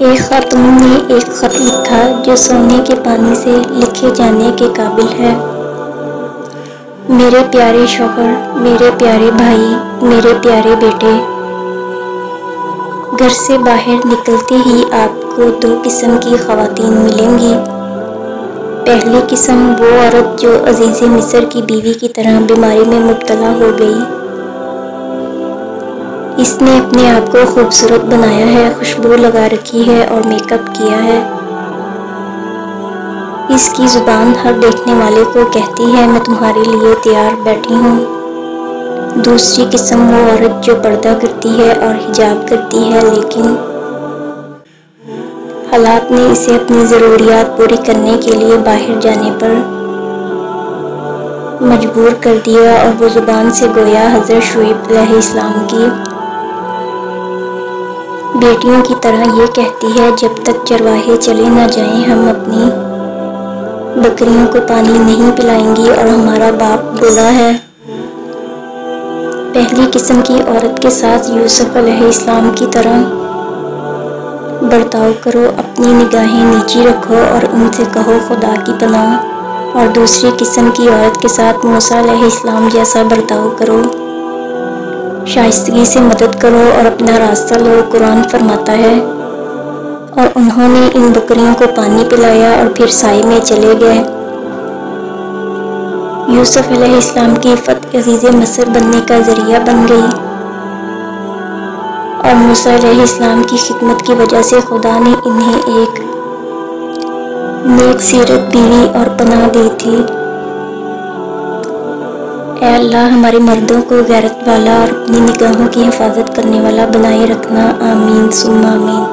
ایک خاتون نے ایک خط لکھا جو سونے کے پانی سے لکھے جانے کے قابل ہے۔ میرے پیارے شوہر، میرے پیارے بھائی، میرے پیارے بیٹے، گھر سے باہر نکلتے ہی آپ کو دو قسم کی خواتین ملیں گی۔ پہلی قسم وہ عورت جو عزیز مصر کی بیوی کی طرح بیماری میں مبتلا ہو گئی۔ اس نے اپنے آپ کو خوبصورت بنایا ہے، خوشبو لگا رکھی ہے اور میک اپ کیا ہے۔ اس کی زبان ہر دیکھنے والے کو کہتی ہے میں تمہارے لیے تیار بیٹھی ہوں۔ دوسری قسم وہ عورت جو پردہ کرتی ہے اور حجاب کرتی ہے، لیکن حالات نے اسے اپنی ضروریات پوری کرنے کے لیے باہر جانے پر مجبور کر دیا، اور وہ زبان سے گویا حضرت شعیب علیہ السلام کی بیٹیوں کی طرح یہ کہتی ہے جب تک چرواہے چلے نہ جائیں ہم اپنی بکریوں کو پانی نہیں پلائیں گی، اور ہمارا باپ بوڑھا ہے۔ پہلی قسم کی عورت کے ساتھ یوسف علیہ السلام کی طرح برتاؤ کرو، اپنی نگاہیں نیچی رکھو اور ان سے کہو خدا کی پناہ، اور دوسری قسم کی عورت کے ساتھ موسیٰ علیہ السلام جیسا برتاؤ کرو، شائستگی سے مدد کرو اور اپنا راستہ لو۔ قرآن فرماتا ہے اور انہوں نے ان بکریوں کو پانی پلایا اور پھر سائے میں چلے گئے۔ یوسف علیہ السلام کی فتح عزیز مصر بننے کا ذریعہ بن گئی، اور موسیٰ علیہ السلام کی خدمت کی وجہ سے خدا نے انہیں ایک نیک سیرت بیوی اور پناہ دی تھی۔ اے اللہ، ہمارے مردوں کو غیرت والا اور اپنی نگاہوں کی حفاظت کرنے والا بنائے رکھنا، آمین ثم آمین۔